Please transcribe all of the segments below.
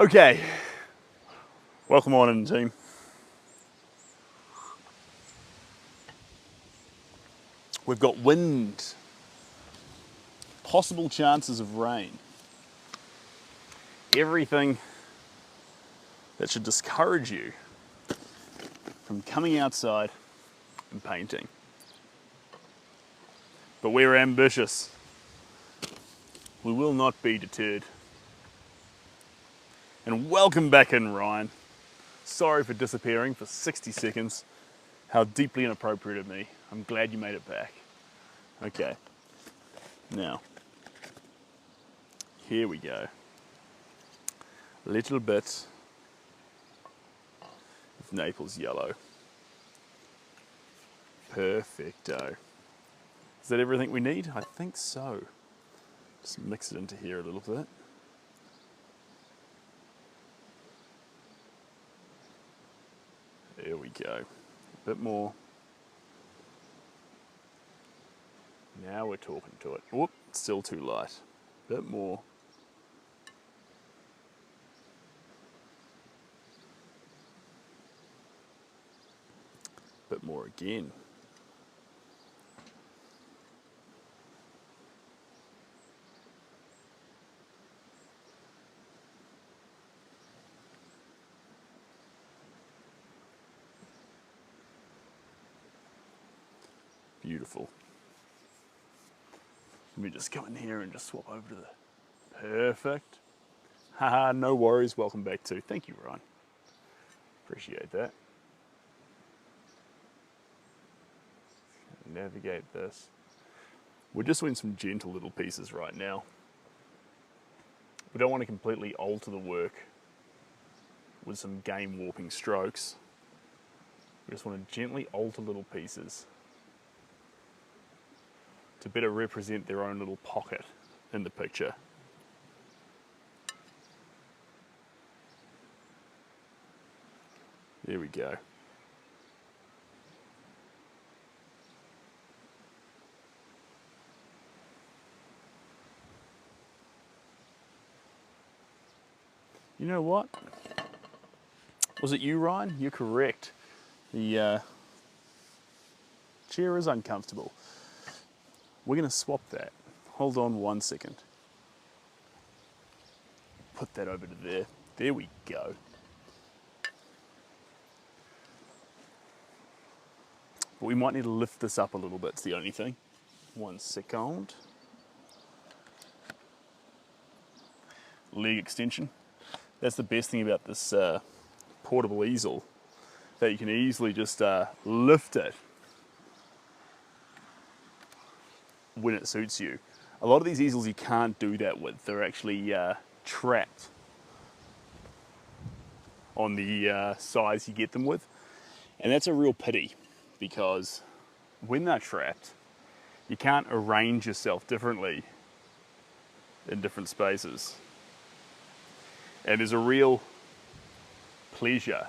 Okay, welcome on in, team. We've got wind, possible chances of rain, everything that should discourage you from coming outside and painting. But we're ambitious. We will not be deterred. And welcome back in, Ryan. Sorry for disappearing for 60 seconds. How deeply inappropriate of me. I'm glad you made it back. Okay. Now, here we go. A little bit of Naples yellow. Perfecto. Is that everything we need? I think so. Just mix it into here a little bit. There we go. A bit more. Now we're talking to it. Whoop, still too light. A bit more. A bit more again. Beautiful. Let me just go in here and just swap over to the... Perfect. Haha, no worries. Welcome back too. Thank you, Ryan. Appreciate that. Navigate this. We're just doing some gentle little pieces right now. We don't want to completely alter the work with some game warping strokes. We just want to gently alter little pieces to better represent their own little pocket in the picture. There we go. You know what? Was it you, Ryan? You're correct. The chair is uncomfortable. We're going to swap that. Hold on 1 second. Put that over to there. There we go. But we might need to lift this up a little bit, it's the only thing. 1 second. Leg extension. That's the best thing about this portable easel, that you can easily just lift it when it suits you. A lot of these easels you can't do that with. They're actually trapped on the size you get them with. And that's a real pity, because when they're trapped, you can't arrange yourself differently in different spaces. And there's a real pleasure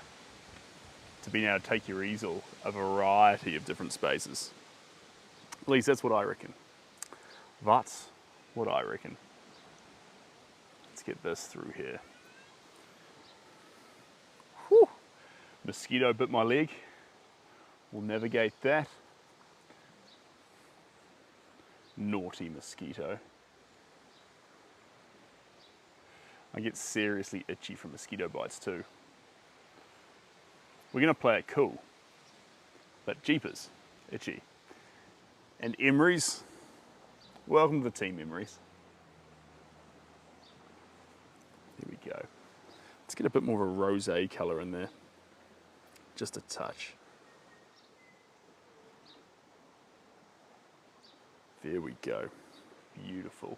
to being able to take your easel a variety of different spaces. At least that's what I reckon. That's what I reckon. Let's get this through here. Whew. Mosquito bit my leg. We'll navigate that. Naughty mosquito. I get seriously itchy from mosquito bites too. We're gonna play it cool, but jeepers, itchy. And emeries, welcome to the team, emeries. Here we go. Let's get a bit more of a rosé color in there. Just a touch. There we go. Beautiful.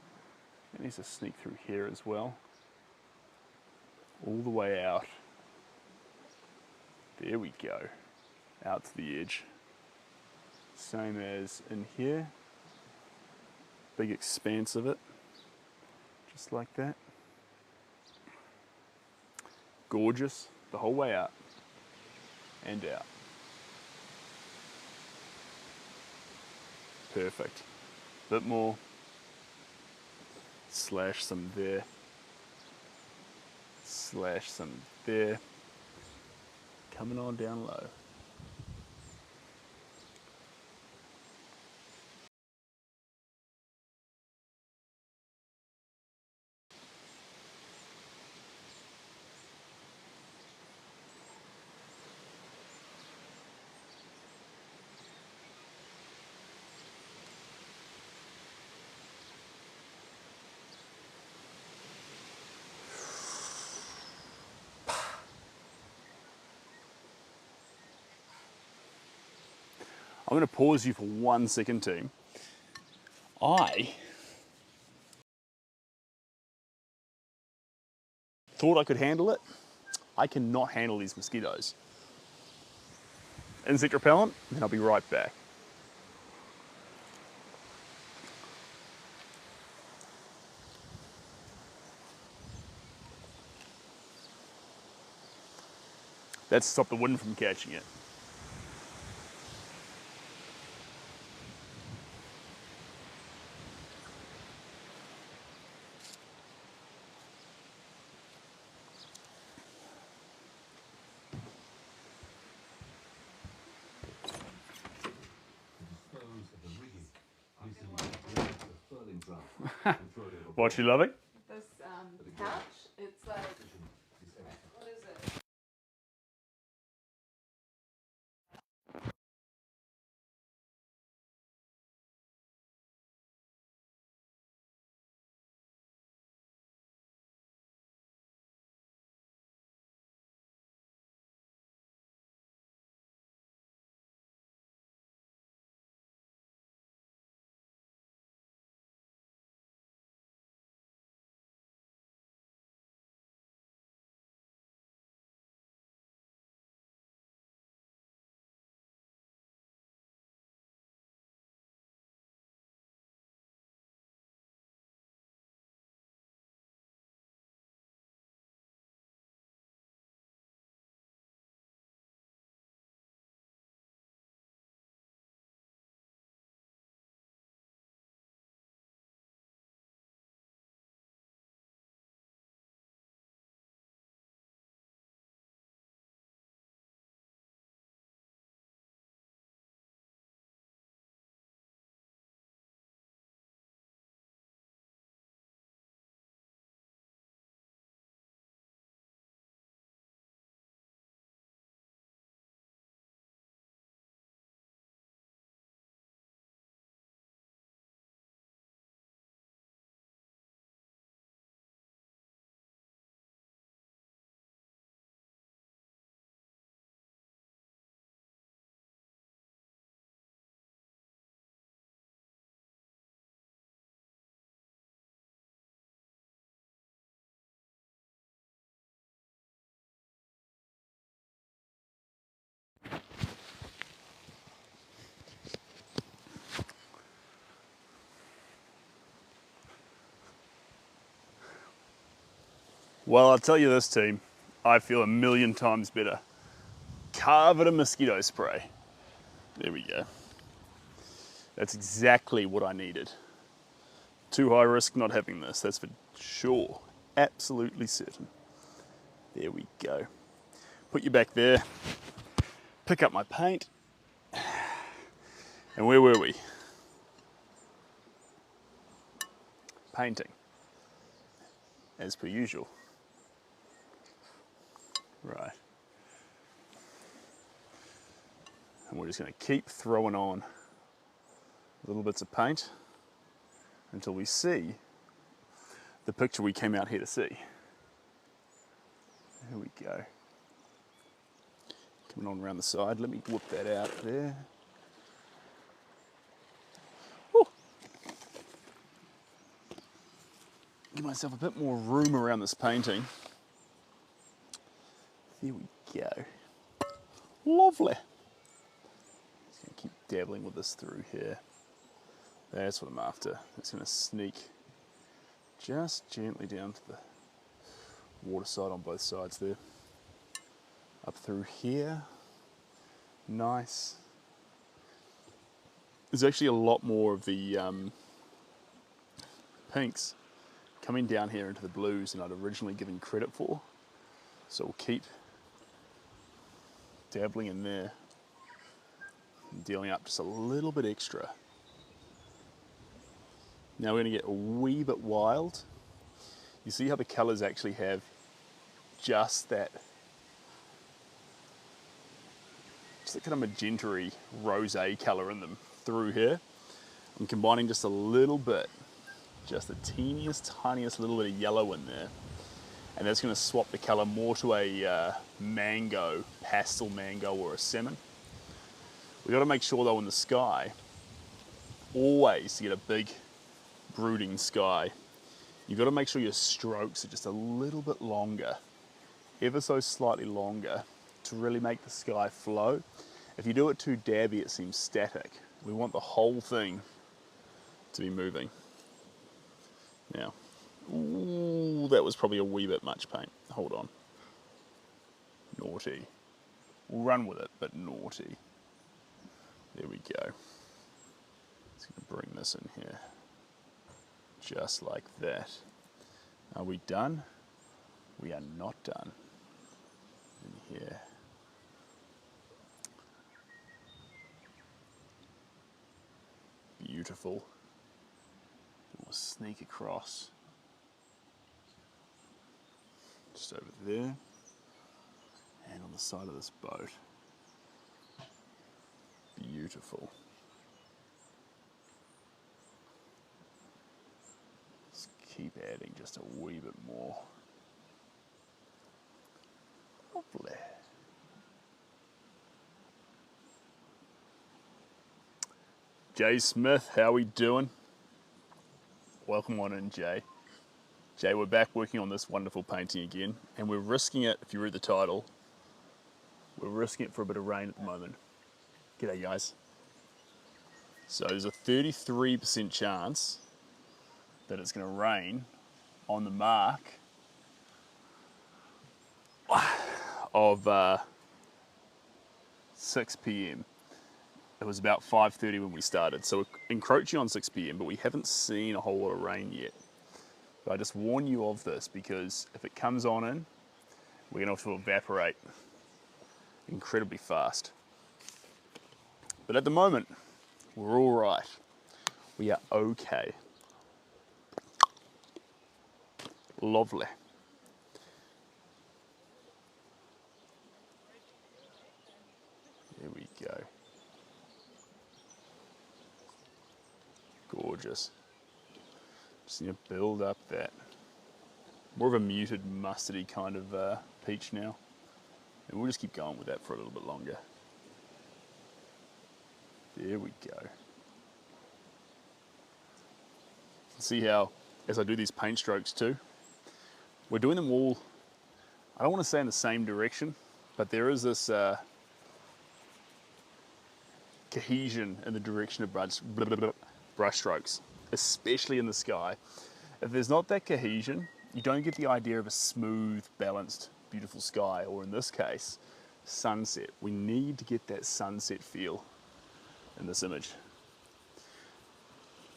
It needs to sneak through here as well. All the way out. There we go. Out to the edge. Same as in here. Big expanse of it. Just like that. Gorgeous. The whole way out. And out. Perfect. Bit more. Slash some there. slash some there. Coming on down low. I'm going to pause you for 1 second, team. I thought I could handle it. I cannot handle these mosquitoes. Insect repellent, and I'll be right back. That's to stop the wind from catching it. What, you loving? This pouch, it's like, what is it? Well, I'll tell you this, team. I feel a million times better. Covered in mosquito spray. There we go. That's exactly what I needed. Too high risk not having this, that's for sure. Absolutely certain. There we go. Put you back there. Pick up my paint. And where were we? Painting. As per usual. Right. And we're just going to keep throwing on little bits of paint until we see the picture we came out here to see. There we go. Coming on around the side. Let me whip that out there. Woo. Give myself a bit more room around this painting. There we go. Lovely. Just going to keep dabbling with this through here. That's what I'm after. It's going to sneak just gently down to the water side on both sides there. Up through here. Nice. There's actually a lot more of the pinks coming down here into the blues than I'd originally given credit for. So we'll keep dabbling in there, and dealing up just a little bit extra. Now we're going to get a wee bit wild. You see how the colours actually have just that kind of magenta-y rosé colour in them through here. I'm combining just a little bit, just the teeniest, tiniest little bit of yellow in there. And that's going to swap the colour more to a mango, pastel mango or a salmon. We've got to make sure though in the sky, always to get a big brooding sky, you've got to make sure your strokes are just a little bit longer, ever so slightly longer, to really make the sky flow. If you do it too dabby, it seems static. We want the whole thing to be moving. Now, ooh, that was probably a wee bit much paint. Hold on. Naughty. We'll run with it, but naughty. There we go. Just going to bring this in here. Just like that. Are we done? We are not done. In here. Beautiful. We'll sneak across. Just over there. And on the side of this boat. Beautiful. Let's keep adding just a wee bit more. Lovely. Jay Smith, how we doing? Welcome on in, Jay. Jay, we're back working on this wonderful painting again, and we're risking it, if you read the title, we're risking it for a bit of rain at the moment. G'day, guys. So there's a 33% chance that it's going to rain on the mark of 6 p.m. It was about 5:30 when we started, so we're encroaching on 6 p.m, but we haven't seen a whole lot of rain yet. But I just warn you of this, because if it comes on in, we're going to have to evaporate incredibly fast. But at the moment, we're all right. We are okay. Lovely. There we go. Gorgeous. Just need to build up that. More of a muted mustardy kind of peach now. And we'll just keep going with that for a little bit longer. There we go. See how, as I do these paint strokes too, we're doing them all, I don't want to say in the same direction, but there is this cohesion in the direction of brush strokes, especially in the sky. If there's not that cohesion, you don't get the idea of a smooth, balanced, beautiful sky, or in this case, sunset. We need to get that sunset feel in this image.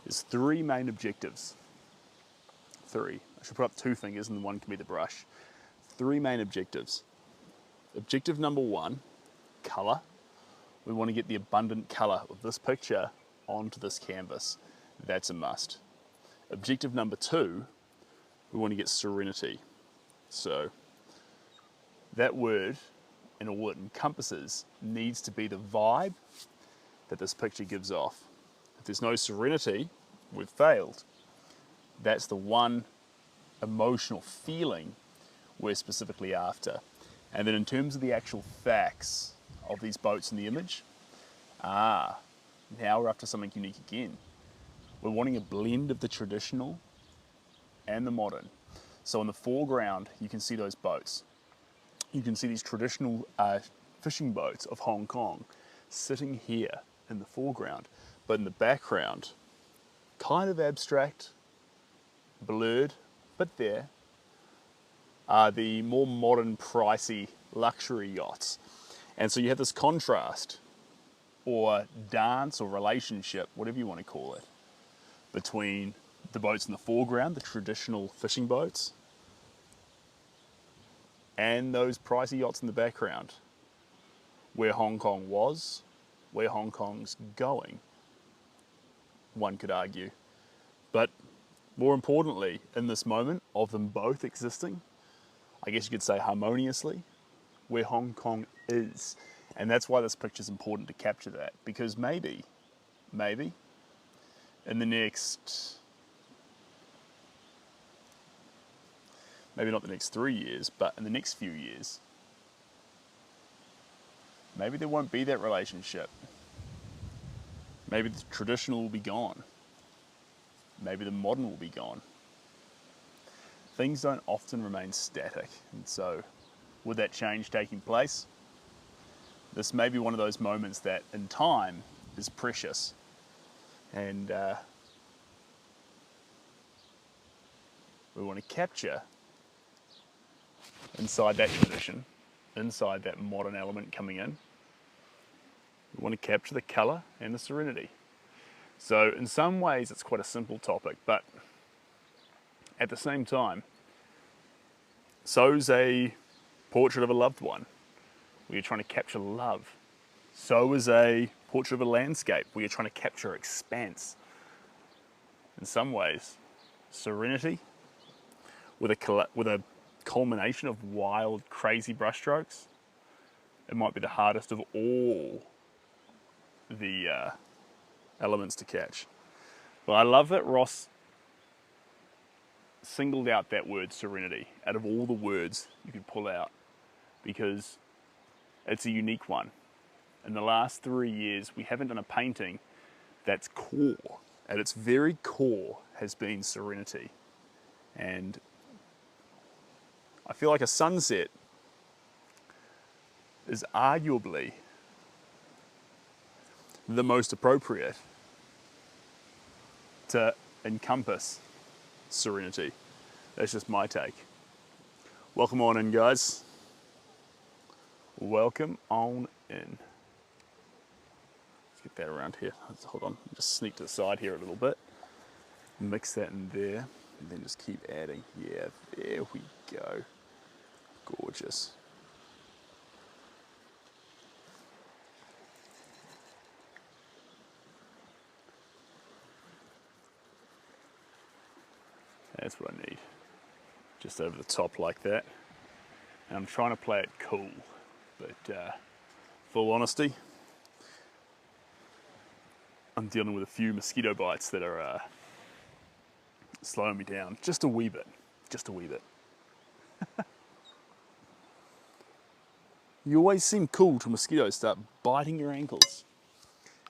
There's 3 main objectives. 3. I should put up 2 fingers and one can be the brush. 3 main objectives. Objective number 1, colour. We want to get the abundant colour of this picture onto this canvas. That's a must. Objective number 2, we want to get serenity. So that word and all it encompasses needs to be the vibe that this picture gives off. If there's no serenity, we've failed. That's the one emotional feeling we're specifically after. And then in terms of the actual facts of these boats in the image, now we're after something unique again. We're wanting a blend of the traditional and the modern. So in the foreground, you can see those boats. You can see these traditional fishing boats of Hong Kong sitting here in the foreground. But in the background, kind of abstract, blurred, but there, are the more modern, pricey luxury yachts. And so you have this contrast, or dance, or relationship, whatever you want to call it, between the boats in the foreground, the traditional fishing boats, and those pricey yachts in the background, where Hong Kong was, where Hong Kong's going, one could argue. But more importantly, in this moment of them both existing, I guess you could say harmoniously, where Hong Kong is. And that's why this picture is important to capture that, because maybe, in the next, maybe not the next 3 years, but in the next few years, maybe there won't be that relationship. Maybe the traditional will be gone. Maybe the modern will be gone. Things don't often remain static, and so with that change taking place, this may be one of those moments that in time is precious, and we want to capture inside that tradition, inside that modern element coming in. We want to capture the colour and the serenity. So in some ways it's quite a simple topic, but at the same time, so's a portrait of a loved one, where you're trying to capture love. So is a portrait of a landscape, where you're trying to capture expanse. In some ways, serenity with a culmination of wild, crazy brushstrokes, it might be the hardest of all the elements to catch. But I love that Ross singled out that word serenity out of all the words you could pull out, because it's a unique one. In the last 3 years, we haven't done a painting that's core, at its very core has been serenity. And I feel like a sunset is arguably the most appropriate to encompass serenity. That's just my take. Welcome on in, guys. Welcome on in. Let's get that around here. Hold on, just sneak to the side here a little bit. Mix that in there, and then just keep adding. Yeah, there we go. Gorgeous. That's what I need. Just over the top like that. And I'm trying to play it cool, but full honesty, I'm dealing with a few mosquito bites that are slowing me down just a wee bit, just a wee bit. You always seem cool till mosquitoes start biting your ankles.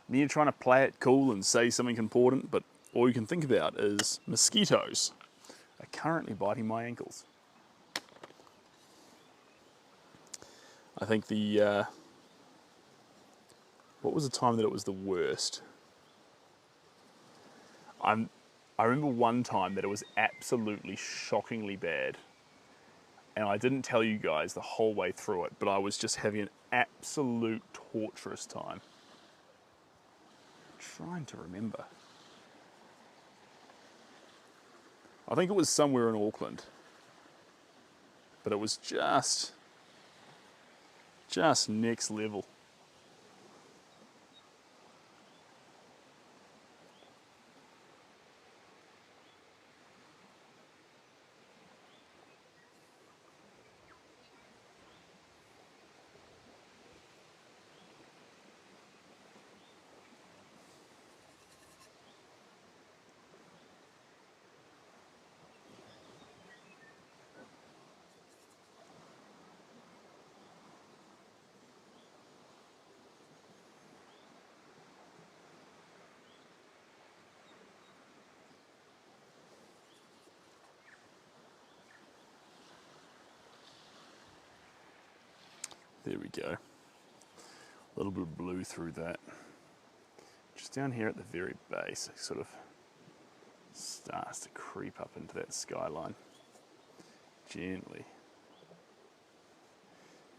And you're trying to play it cool and say something important, but all you can think about is mosquitoes are currently biting my ankles. I think what was the time that it was the worst? I remember one time that it was absolutely shockingly bad. And I didn't tell you guys the whole way through it, but I was just having an absolute torturous time. I'm trying to remember. I think it was somewhere in Auckland. But it was just next level. There we go. A little bit of blue through that. Just down here at the very base, it sort of starts to creep up into that skyline. Gently.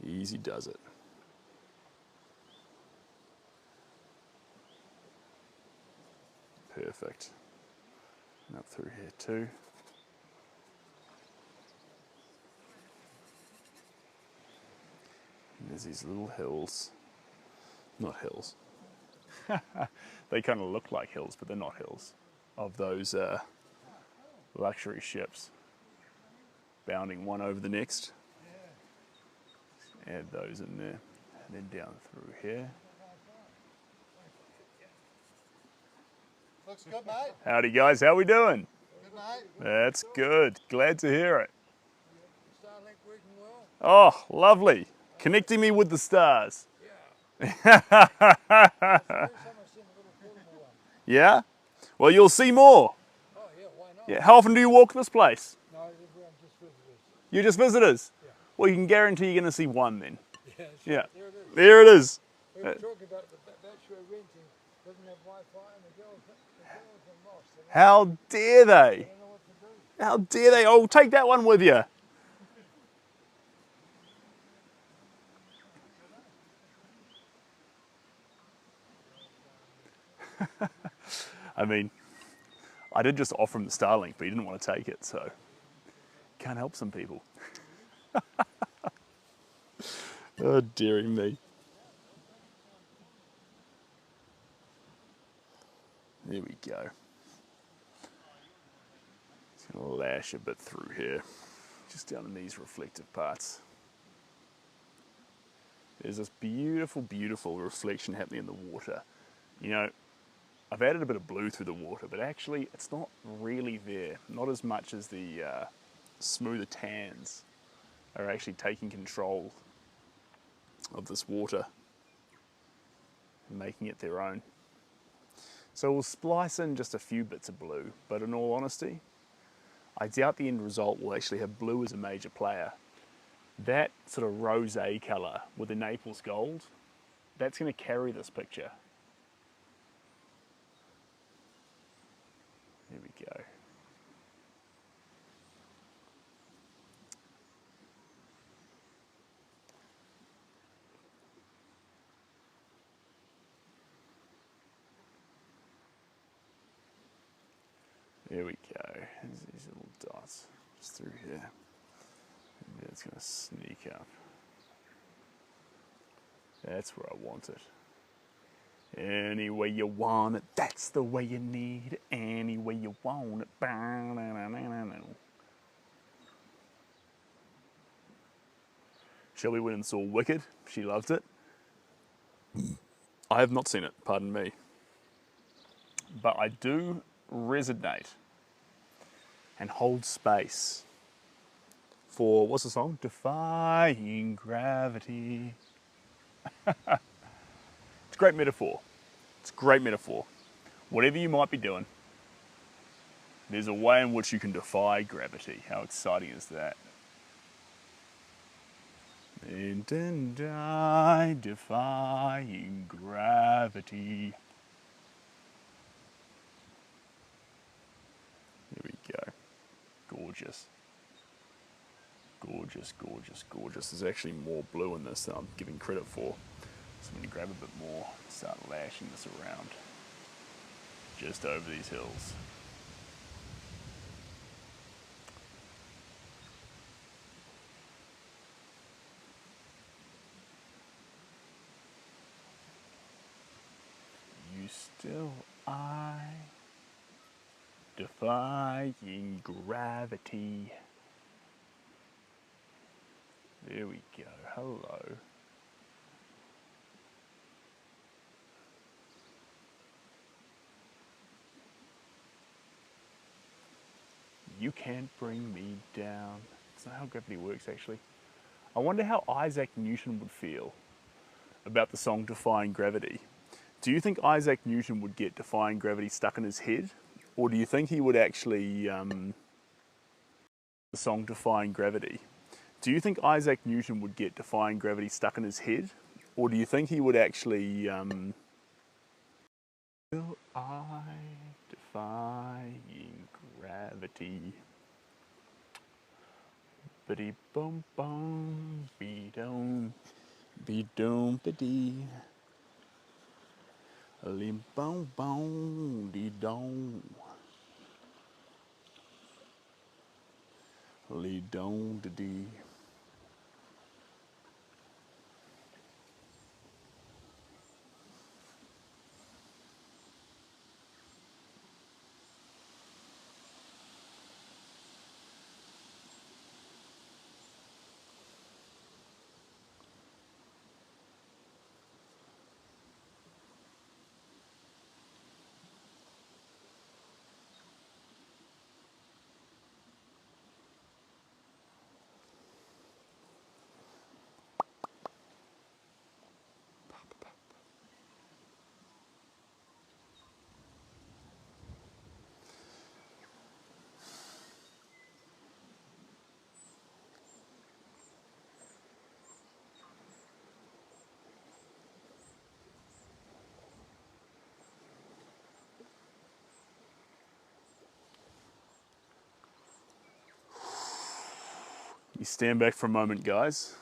Easy does it. Perfect. And up through here too. There's these little hills. Not hills. They kind of look like hills, but they're not hills. Of those luxury ships. Bounding one over the next. Add those in there. And then down through here. Looks good, mate. Howdy guys, how we doing? Good, mate. That's good. Glad to hear it. Starlink working well? Oh, lovely. Connecting me with the stars. Yeah. First time I've seen a little portable one. Yeah? Well, you'll see more. Oh, yeah, why not? Yeah. How often do you walk this place? No, we're just visitors. You're just visitors? Yeah. Well, you can guarantee you're going to see one then. Yeah, Yeah. there it is. There it is. We were talking about it, but that's we're renting doesn't have Wi-Fi and the girls are lost. How dare they? They don't know what to do. How dare they? Oh, take that one with you. I mean, I did just offer him the Starlink, but he didn't want to take it, so can't help some people. Oh, dearie me. There we go. Just gonna lash a bit through here, just down in these reflective parts. There's this beautiful, beautiful reflection happening in the water. You know, I've added a bit of blue through the water, but actually it's not really there. Not as much as the smoother tans are actually taking control of this water and making it their own. So we'll splice in just a few bits of blue, but in all honesty, I doubt the end result will actually have blue as a major player. That sort of rosé colour with the Naples gold, that's going to carry this picture. There we go. There we go. There's these little dots just through here. And it's going to sneak up. That's where I want it. Any way you want it, that's the way you need it. Any way you want it. Shelby went and saw Wicked. She loved it. I have not seen it, pardon me. But I do resonate and hold space for, what's the song? Defying Gravity. It's a great metaphor. It's a great metaphor. Whatever you might be doing, there's a way in which you can defy gravity. How exciting is that? And I defying gravity. Here we go. Gorgeous. Gorgeous, gorgeous, gorgeous. There's actually more blue in this than I'm giving credit for. So I'm going to grab a bit more, start lashing this around. Just over these hills. You still I defying gravity. There we go. Hello. You can't bring me down. That's not how gravity works, actually. I wonder how Isaac Newton would feel about the song Defying Gravity. Do you think Isaac Newton would get Defying Gravity stuck in his head? Or do you think he would actually, the song Defying Gravity, do you think Isaac Newton would get Defying Gravity stuck in his head? Or do you think he would actually, will I defying gravity? Biddy bum bum, be dum, biddy. Lim bum bum, dee dum. Lee dum dee. You stand back for a moment, guys.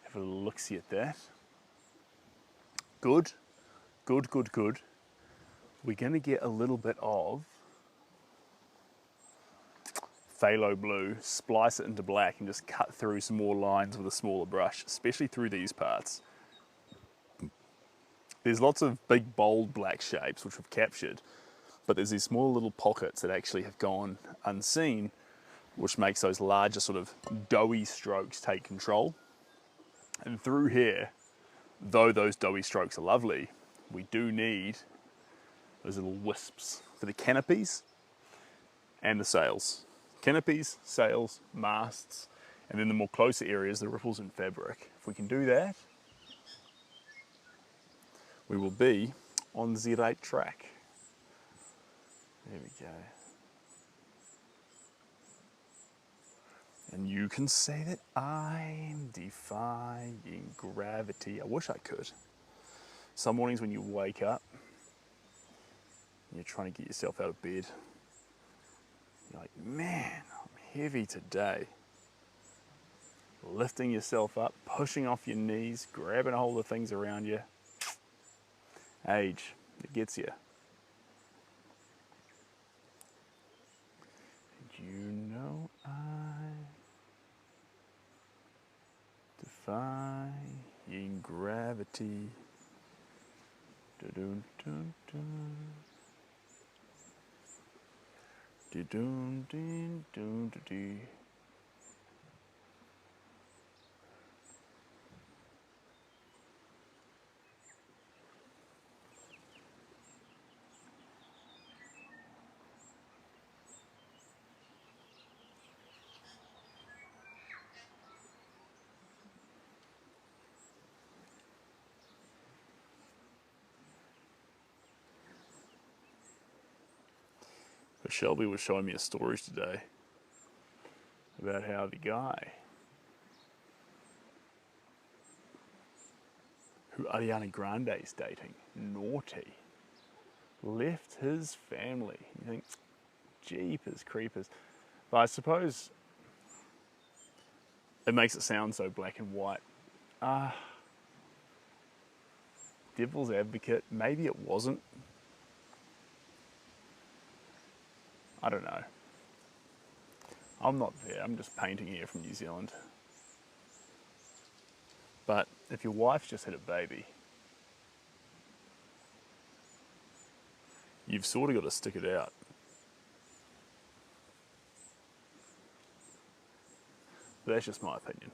Have a look-see at that. Good, good, good, good. We're gonna get a little bit of phthalo blue, splice it into black and just cut through some more lines with a smaller brush, especially through these parts. There's lots of big bold black shapes which we've captured, but there's these small little pockets that actually have gone unseen, which makes those larger sort of doughy strokes take control. And through here, though those doughy strokes are lovely, we do need those little wisps for the canopies and the sails. Canopies, sails, masts, and then the more closer areas, the ripples in fabric. If we can do that, we will be on the right track. There we go. And you can say that I'm defying gravity. I wish I could. Some mornings when you wake up, you're trying to get yourself out of bed. You're like, man, I'm heavy today. Lifting yourself up, pushing off your knees, grabbing a hold of things around you. Age, it gets you. You know I defying gravity. Dun dun dun. Dun dun dun dun dun. But Shelby was showing me a story today about how the guy who Ariana Grande is dating, naughty, left his family. You think, jeepers creepers. But I suppose it makes it sound so black and white. Devil's advocate, maybe it wasn't. I don't know. I'm not there, I'm just painting here from New Zealand. But if your wife's just had a baby, you've sort of got to stick it out. But that's just my opinion.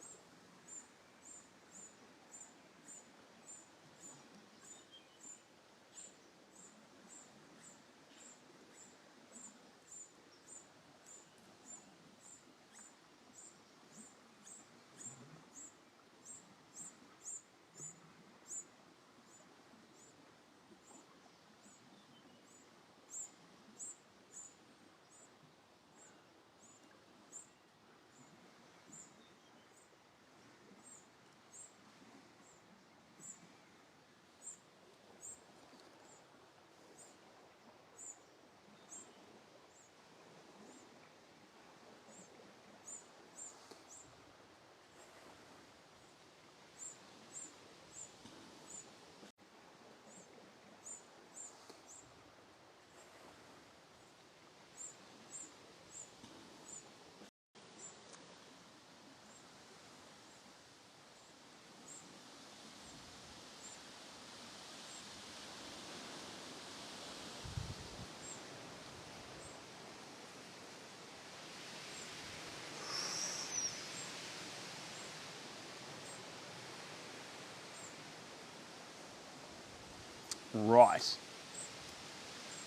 Right.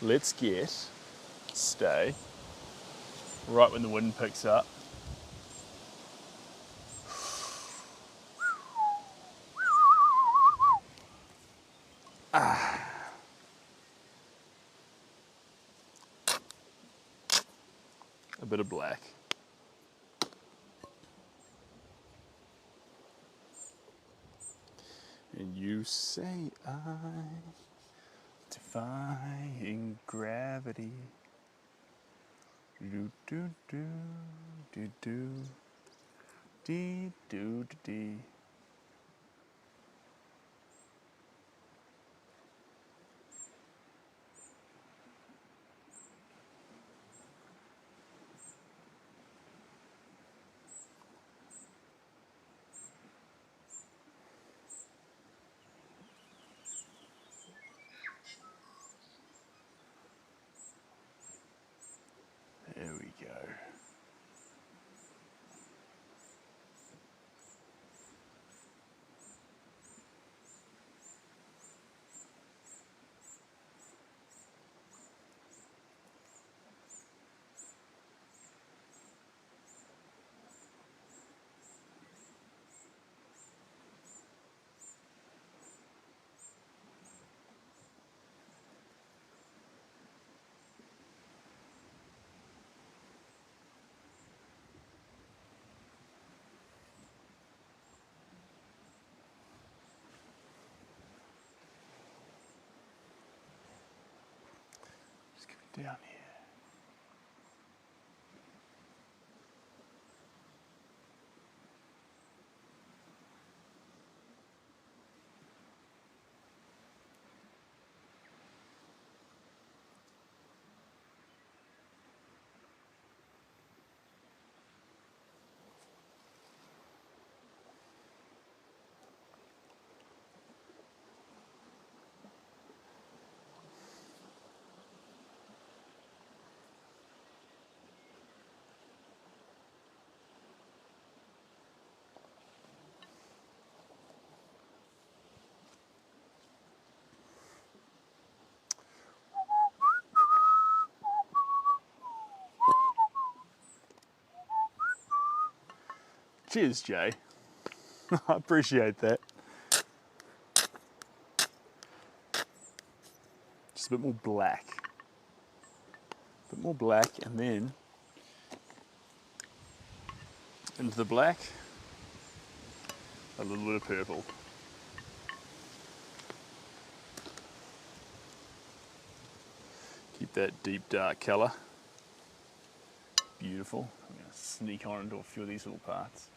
Let's stay, right when the wind picks up. A bit of black. And you say I'm defying gravity. Do do do do do. Dee doo dee. There we go. Just go down here. Cheers, Jay. I appreciate that. Just a bit more black. A bit more black, and then into the black, a little bit of purple. Keep that deep dark colour. Beautiful. I'm going to sneak on into a few of these little parts.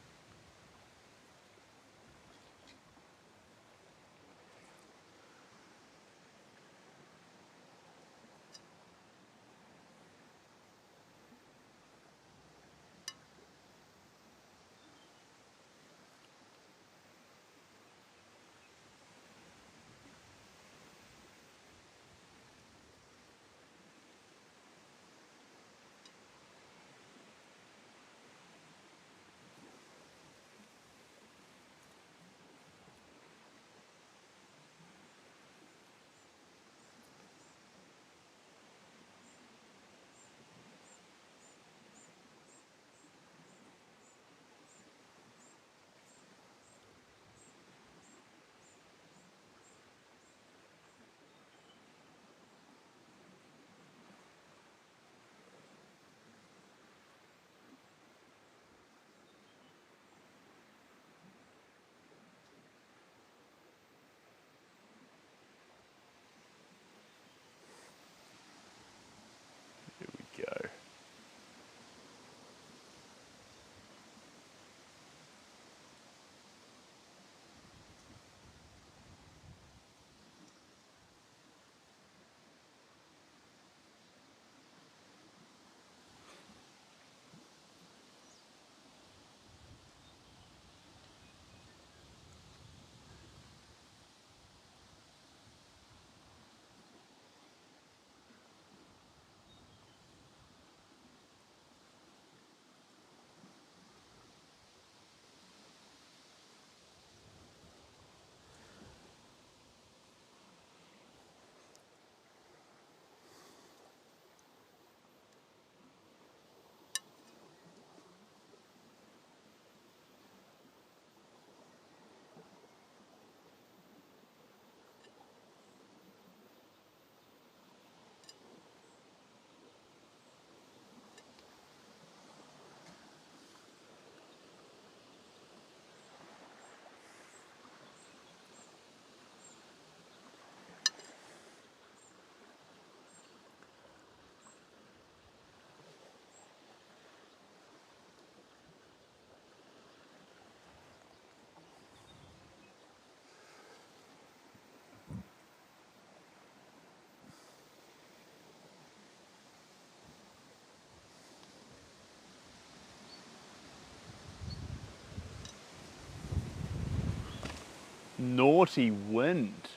Naughty wind.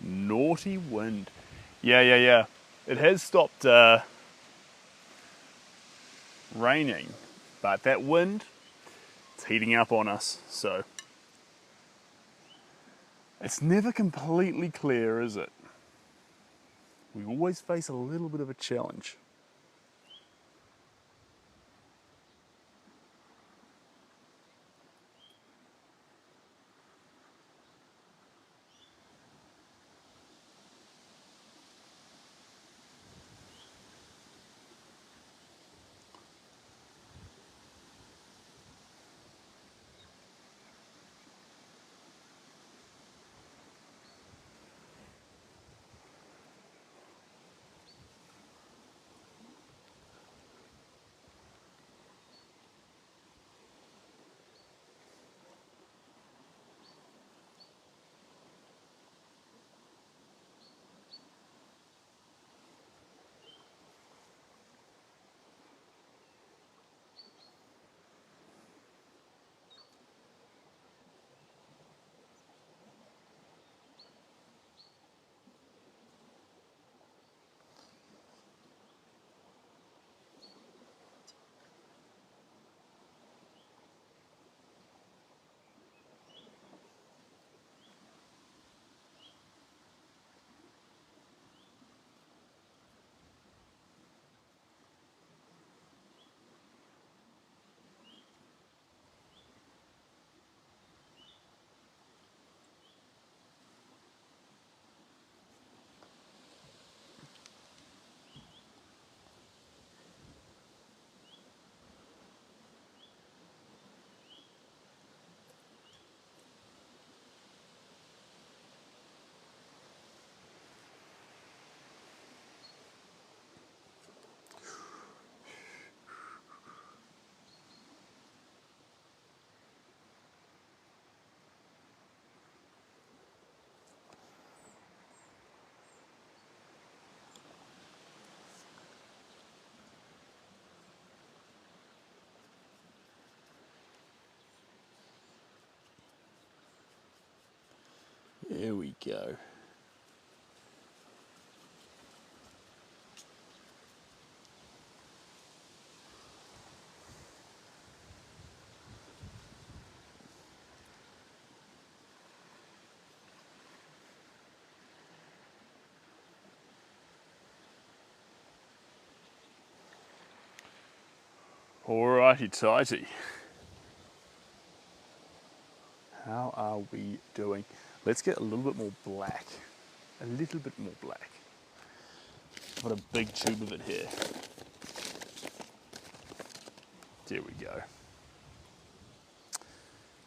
Naughty wind. Yeah. It has stopped raining, but that wind, it's heating up on us, so it's never completely clear, is it? We always face a little bit of a challenge. There we go. Alrighty tighty. How are we doing? Let's get a little bit more black. A little bit more black. I've got a big tube of it here. There we go.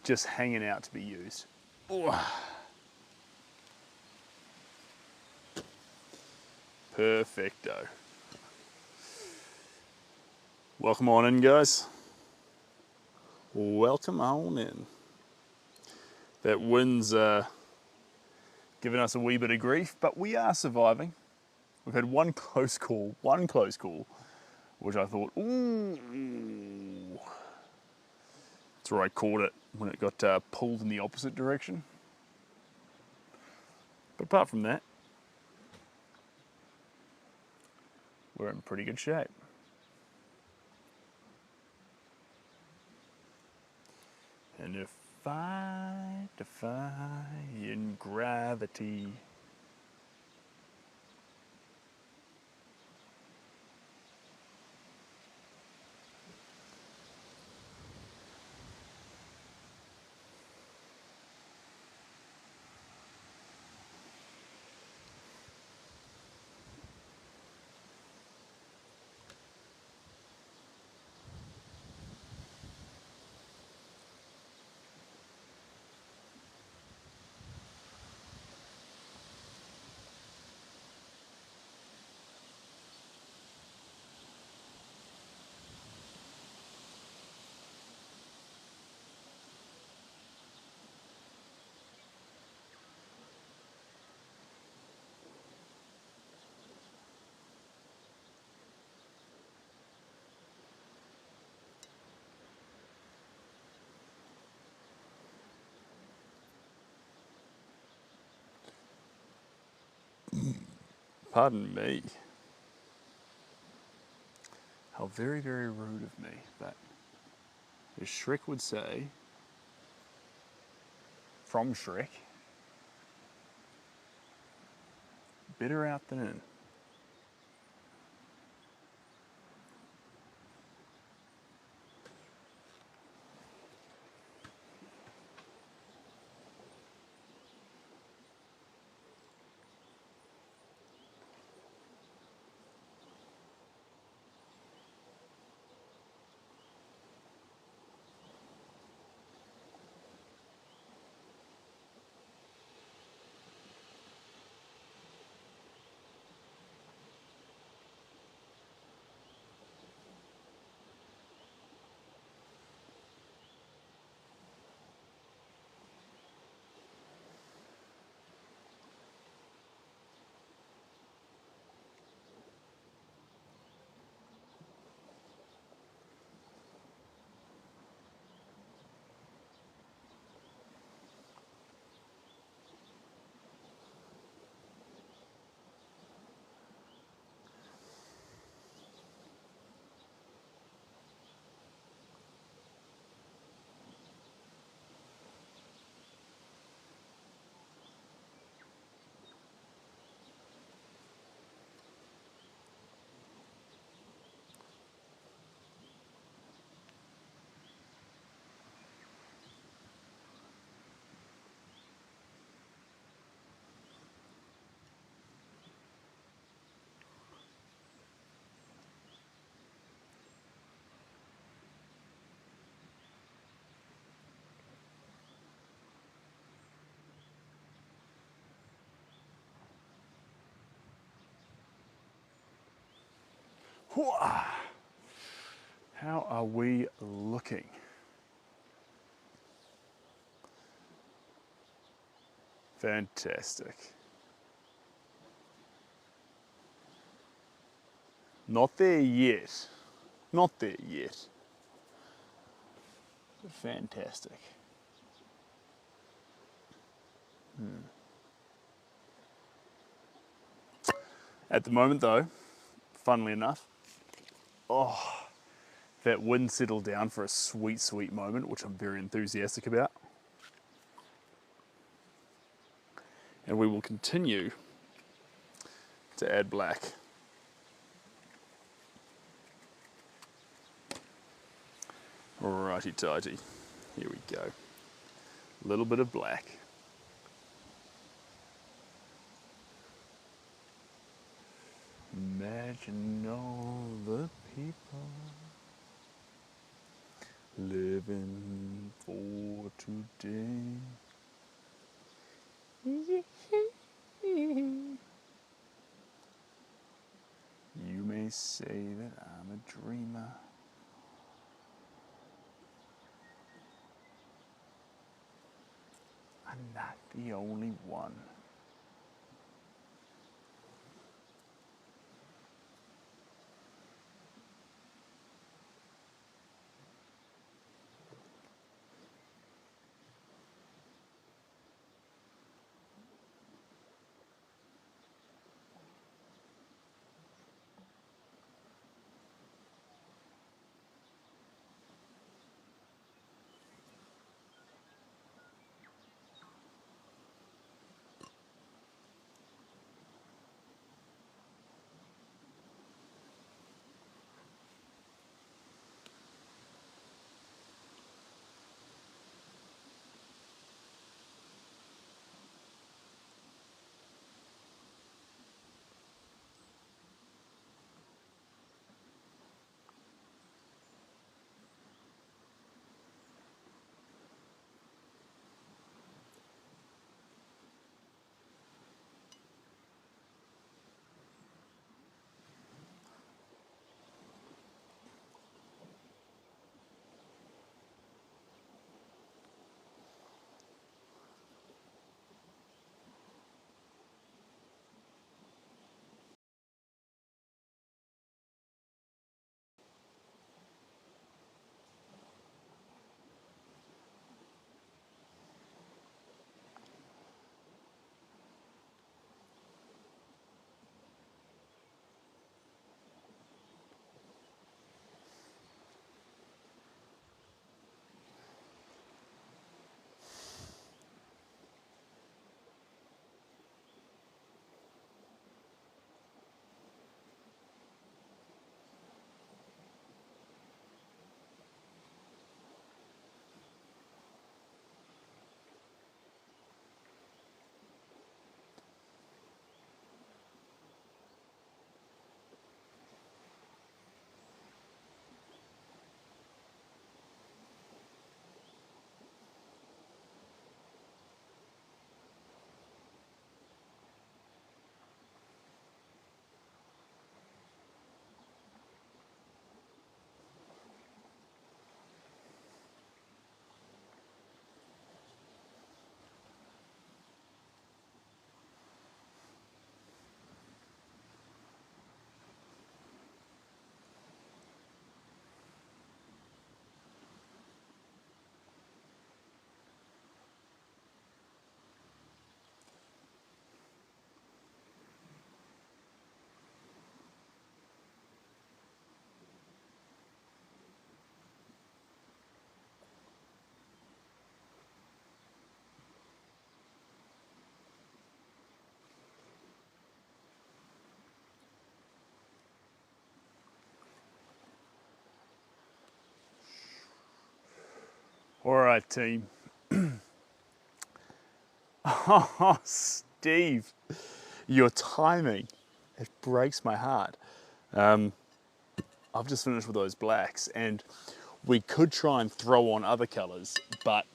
Just hanging out to be used. Ooh. Perfecto. Welcome on in, guys. Welcome on in. That wind's giving us a wee bit of grief, but we are surviving. We've had one close call, which I thought, ooh. That's where I caught it when it got pulled in the opposite direction. But apart from that, we're in pretty good shape. And if I defy gravity. Pardon me. How very, very rude of me. But as Shrek would say, from Shrek, better out than in. How are we looking? Fantastic. Not there yet. Not there yet. But fantastic. At the moment though, funnily enough, that wind settled down for a sweet, sweet moment, which I'm very enthusiastic about. And we will continue to add black. Righty tighty. Here we go. A little bit of black. Imagine all the people living for today. You may say that I'm a dreamer. I'm not the only one. right, team. Oh, Steve, your timing, it breaks my heart. I've just finished with those blacks, and we could try and throw on other colours, but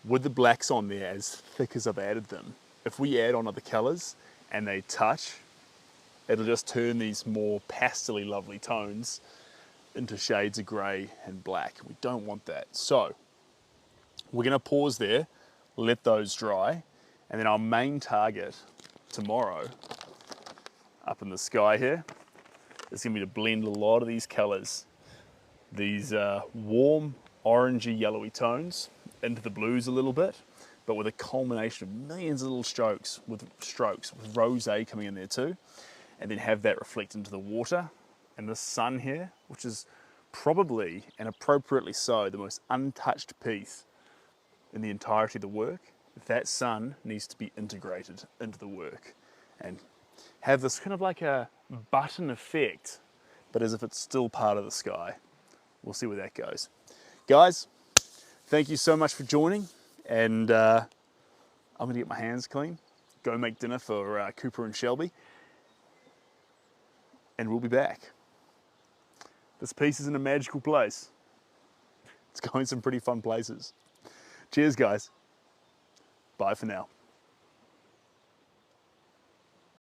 with the blacks on there as thick as I've added them, if we add on other colours and they touch, it'll just turn these more pastel-y lovely tones into shades of grey and black. We don't want that. So we're going to pause there, let those dry, and then our main target tomorrow up in the sky here is going to be to blend a lot of these colours, these warm orangey yellowy tones into the blues a little bit, but with a culmination of millions of little strokes with rosé coming in there too, and then have that reflect into the water and the sun here, which is probably, and appropriately so, the most untouched piece in the entirety of the work. That sun needs to be integrated into the work and have this kind of like a button effect, but as if it's still part of the sky. We'll see where that goes. Guys, thank you so much for joining, and I'm gonna get my hands clean, go make dinner for Cooper and Shelby, and we'll be back. This piece is in a magical place. It's going some pretty fun places. Cheers, guys. Bye for now.